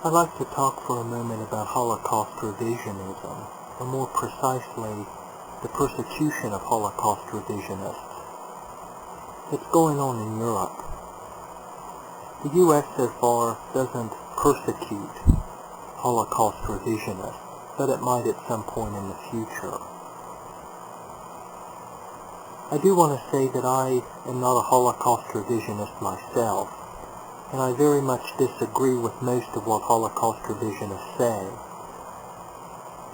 I'd like to talk for a moment about Holocaust revisionism, or more precisely, the persecution of Holocaust revisionists. It's going on in Europe. The U.S. so far doesn't persecute Holocaust revisionists, but it might at some point in the future. I do want to say that I am not a Holocaust revisionist myself, and I very much disagree with most of what Holocaust revisionists say.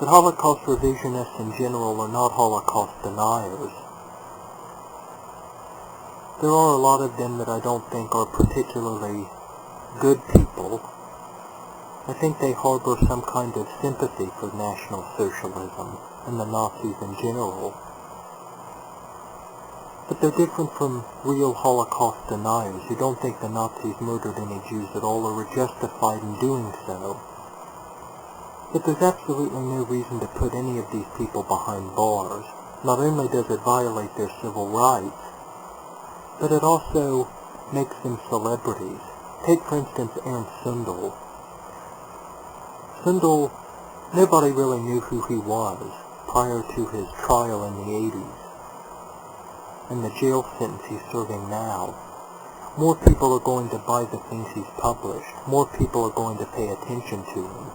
But Holocaust revisionists in general are not Holocaust deniers. There are a lot of them that I don't think are particularly good people. I think they harbor some kind of sympathy for National Socialism and the Nazis in general. But they're different from real Holocaust deniers who don't think the Nazis murdered any Jews at all or were justified in doing so. But there's absolutely no reason to put any of these people behind bars. Not only does it violate their civil rights, but it also makes them celebrities. Take, for instance, Ernst Sundel. Sundel, nobody really knew who he was prior to his trial in the 80s. And the jail sentence he's serving now. More people are going to buy the things he's published. More people are going to pay attention to him.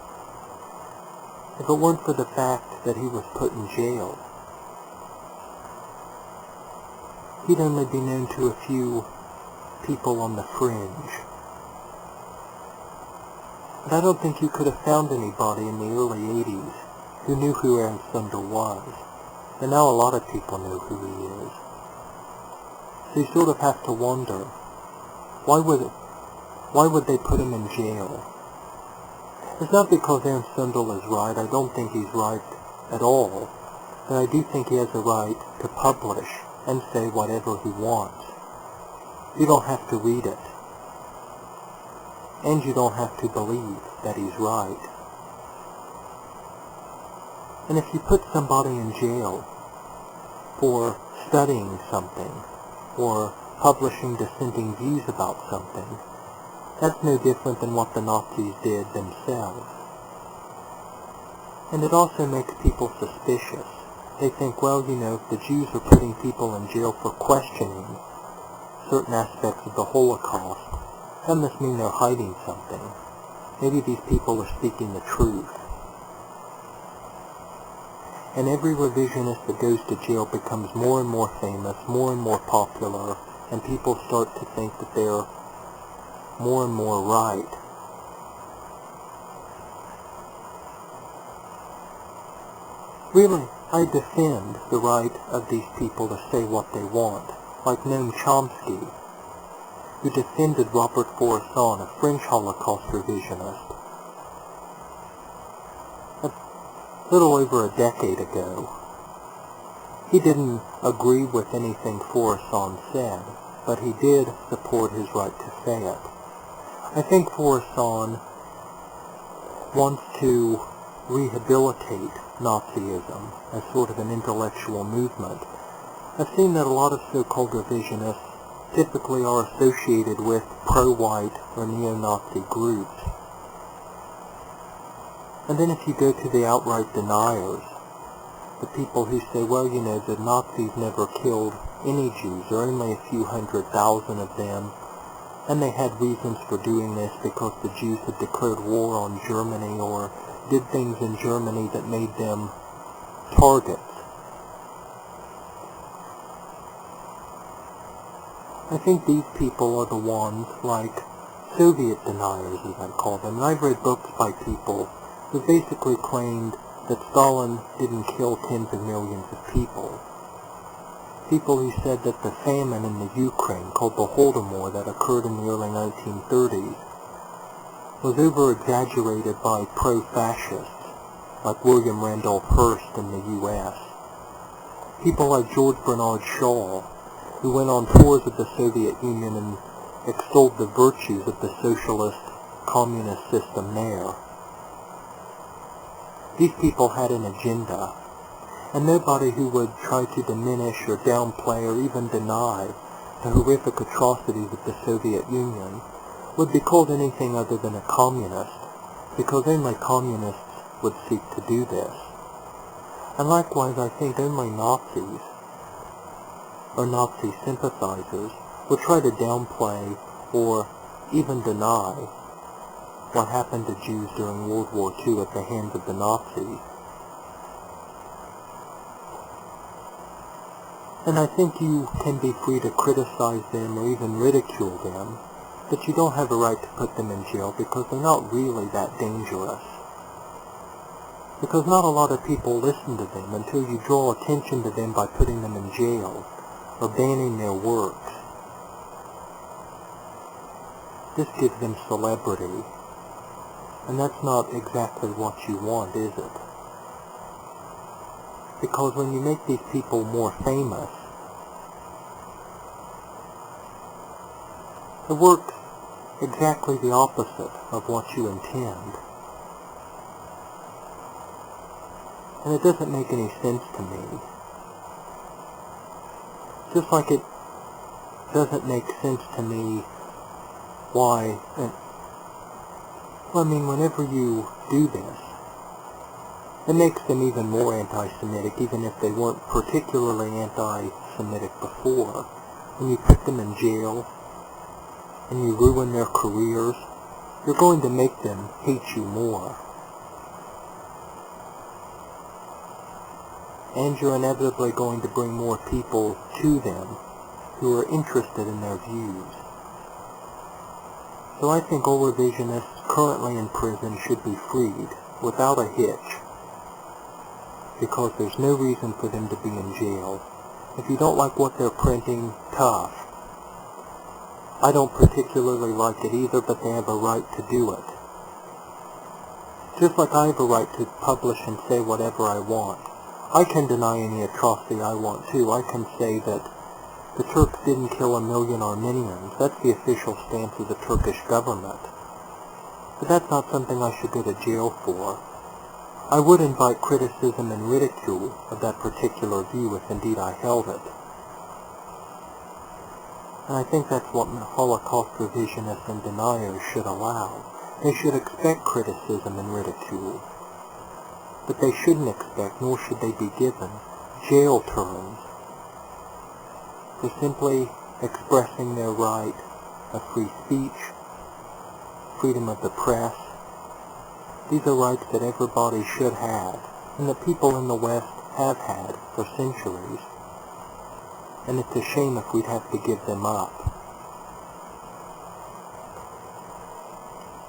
If it weren't for the fact that he was put in jail, he'd only be known to a few people on the fringe. But I don't think you could have found anybody in the early 80s who knew who Ernst Sundel was. And now a lot of people know who he is. So you sort of have to wonder, why would they put him in jail? It's not because Ernst Sundel is right. I don't think he's right at all. But I do think he has a right to publish and say whatever he wants. You don't have to read it. And you don't have to believe that he's right. And if you put somebody in jail for studying something, or publishing dissenting views about something, that's no different than what the Nazis did themselves. And it also makes people suspicious. They think, well, if the Jews are putting people in jail for questioning certain aspects of the Holocaust, that must mean they're hiding something. Maybe these people are speaking the truth. And every revisionist that goes to jail becomes more and more famous, more and more popular, and people start to think that they're more and more right. Really, I defend the right of these people to say what they want, like Noam Chomsky, who defended Robert Faurisson, a French Holocaust revisionist, a little over a decade ago. He didn't agree with anything Faurisson said, but he did support his right to say it. I think Faurisson wants to rehabilitate Nazism as sort of an intellectual movement. I've seen that a lot of so-called revisionists typically are associated with pro-white or neo-Nazi groups. And then if you go to the outright deniers, the people who say, well, the Nazis never killed any Jews, or only a few 100,000 of them, and they had reasons for doing this because the Jews had declared war on Germany or did things in Germany that made them targets. I think these people are the ones, like Soviet deniers, as I call them, and I've read books by people who basically claimed that Stalin didn't kill tens of millions of people. People who said that the famine in the Ukraine, called the Holodomor, that occurred in the early 1930s, was over-exaggerated by pro-fascists, like William Randolph Hearst in the U.S. People like George Bernard Shaw, who went on tours of the Soviet Union and extolled the virtues of the socialist communist system there. These people had an agenda, and nobody who would try to diminish or downplay or even deny the horrific atrocities of the Soviet Union would be called anything other than a communist. because only communists would seek to do this. And likewise, I think only Nazis, or Nazi sympathizers, would try to downplay or even deny what happened to Jews during World War II at the hands of the Nazis. And I think you can be free to criticize them or even ridicule them, but you don't have a right to put them in jail because they're not really that dangerous. Because not a lot of people listen to them until you draw attention to them by putting them in jail or banning their works. This gives them celebrity, and that's not exactly what you want, is it? Because when you make these people more famous, it works exactly the opposite of what you intend. And it doesn't make any sense to me. Just like it doesn't make sense to me why, whenever you do this, it makes them even more anti-Semitic, even if they weren't particularly anti-Semitic before. When you put them in jail, and you ruin their careers, you're going to make them hate you more. And you're inevitably going to bring more people to them who are interested in their views. So I think all revisionists currently in prison should be freed without a hitch, because there's no reason for them to be in jail. If you don't like what they're printing, tough. I don't particularly like it either, but they have a right to do it. Just like I have a right to publish and say whatever I want. I can deny any atrocity I want to. I can say that the Turks didn't kill 1 million Armenians. That's the official stance of the Turkish government. But that's not something I should go to jail for. I would invite criticism and ridicule of that particular view if indeed I held it. And I think that's what Holocaust revisionists and deniers should allow. They should expect criticism and ridicule. But they shouldn't expect, nor should they be given, jail terms for simply expressing their right of free speech, freedom of the press. These are rights that everybody should have, and that people in the West have had for centuries. And it's a shame if we'd have to give them up.